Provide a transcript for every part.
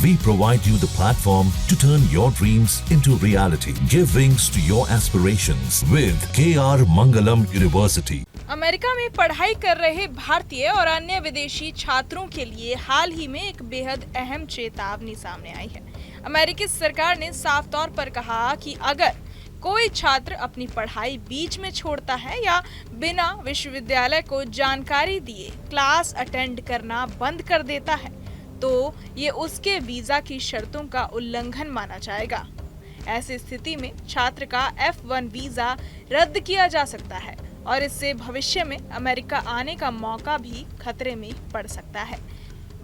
We provide you the platform to turn your dreams into reality. Give wings to your aspirations with KR Mangalam University. America में पढ़ाई कर रहे भारतीय और अन्य विदेशी छात्रों के लिए हाल ही में एक बेहद अहम चेतावनी सामने आई है। अमेरिकी सरकार ने साफ तौर पर कहा कि अगर कोई छात्र अपनी पढ़ाई बीच में छोड़ता है या बिना विश्वविद्यालय को जानकारी दिए क्लास अटेंड करना बंद कर देता है तो ये उसके वीजा की शर्तों का उल्लंघन माना जाएगा। ऐसी स्थिति में छात्र का F1 वीजा रद्द किया जा सकता है और इससे भविष्य में अमेरिका आने का मौका भी खतरे में पड़ सकता है।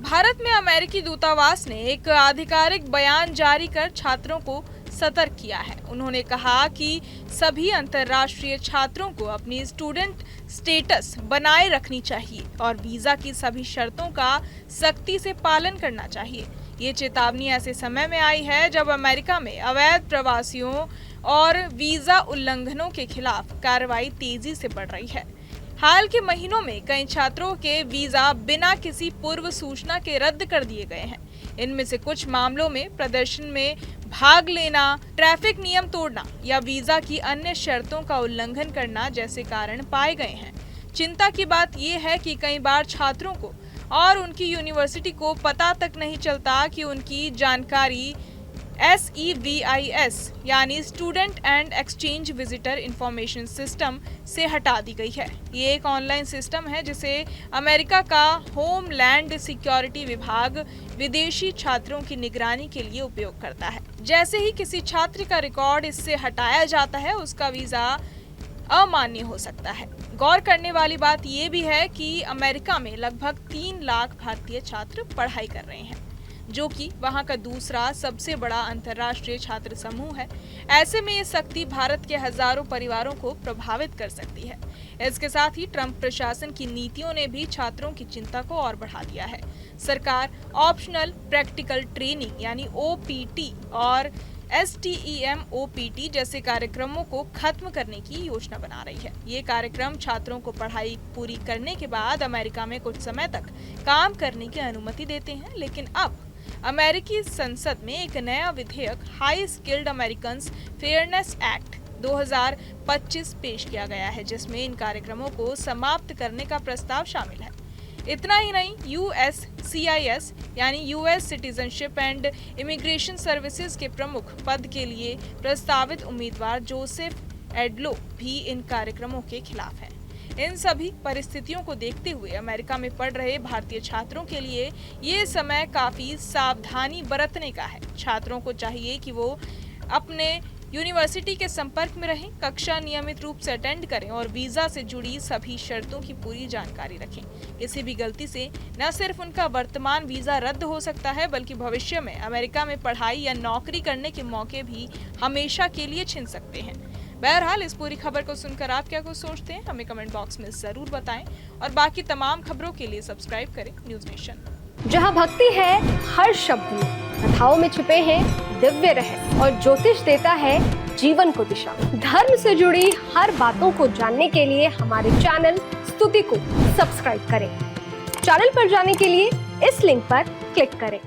भारत में अमेरिकी दूतावास ने एक आधिकारिक बयान जारी कर छात्रों को सतर्क किया है। उन्होंने कहा कि सभी अंतर्राष्ट्रीय छात्रों को अपनी स्टूडेंट स्टेटस बनाए रखनी चाहिए और वीजा की सभी शर्तों का सख्ती से पालन करना चाहिए। ये चेतावनी ऐसे समय में आई है जब अमेरिका में अवैध प्रवासियों और वीजा उल्लंघनों के खिलाफ कार्रवाई तेजी से बढ़ रही है। हाल के महीनों में कई छात्रों के वीजा बिना किसी पूर्व सूचना के रद्द कर दिए गए हैं। इनमें से कुछ मामलों में प्रदर्शन में भाग लेना, ट्रैफिक नियम तोड़ना या वीजा की अन्य शर्तों का उल्लंघन करना जैसे कारण पाए गए हैं। चिंता की बात यह है कि कई बार छात्रों को और उनकी यूनिवर्सिटी को पता तक नहीं चलता कि उनकी जानकारी SEVIS यानी student and exchange visitor information system से हटा दी गई है। ये एक ऑनलाइन सिस्टम है जिसे अमेरिका का होमलैंड सिक्योरिटी विभाग विदेशी छात्रों की निगरानी के लिए उपयोग करता है। जैसे ही किसी छात्र का रिकॉर्ड इससे हटाया जाता है उसका वीजा अमान्य हो सकता है। गौर करने वाली बात यह भी है कि अमेरिका में लगभग 3 लाख भारतीय छात्र पढ़ाई कर रहे हैं, जो कि वहां का दूसरा सबसे बड़ा अंतर्राष्ट्रीय छात्र समूह है। ऐसे में ये सख्ती भारत के हजारों परिवारों को प्रभावित कर सकती है। इसके साथ ही ट्रंप प्रशासन की नीतियों ने भी छात्रों की चिंता को और बढ़ा दिया है। सरकार ऑप्शनल प्रैक्टिकल ट्रेनिंग यानी OPT और STEM OPT जैसे कार्यक्रमों को खत्म करने की योजना बना रही है। ये कार्यक्रम छात्रों को पढ़ाई पूरी करने के बाद अमेरिका में कुछ समय तक काम करने की अनुमति देते हैं, लेकिन अब अमेरिकी संसद में एक नया विधेयक high skilled American fairness act 2025 पेश किया गया है, जिसमें इन कार्यक्रमों को समाप्त करने का प्रस्ताव शामिल है। इतना ही नहीं, USCIS यानी US citizenship and immigration services के प्रमुख पद के लिए प्रस्तावित उम्मीदवार जोसेफ एडलो भी इन कार्यक्रमों के खिलाफ हैं। इन सभी परिस्थितियों को देखते हुए अमेरिका में पढ़ रहे भारतीय छात्रों के लिए ये समय काफी सावधानी बरतने का है। छात्रों को चाहिए कि वो अपने यूनिवर्सिटी के संपर्क में रहें, कक्षा नियमित रूप से अटेंड करें और वीजा से जुड़ी सभी शर्तों की पूरी जानकारी रखें। किसी भी गलती से न सिर्फ उनका वर्तमान वीजा रद्द हो सकता है, बल्कि भविष्य में अमेरिका में पढ़ाई या नौकरी करने के मौके भी हमेशा के लिए छिन सकते हैं। बहरहाल इस पूरी खबर को सुनकर आप क्या कुछ सोचते हैं, हमें कमेंट बॉक्स में जरूर बताएं और बाकी तमाम खबरों के लिए सब्सक्राइब करें न्यूज़ नेशन। जहां भक्ति है हर शब्द में, कथाओं में छुपे हैं दिव्य रहस्य और ज्योतिष देता है जीवन को दिशा। धर्म से जुड़ी हर बातों को जानने के लिए हमारे चैनल स्तुति को सब्सक्राइब करें। चैनल पर जाने के लिए इस लिंक पर क्लिक करें।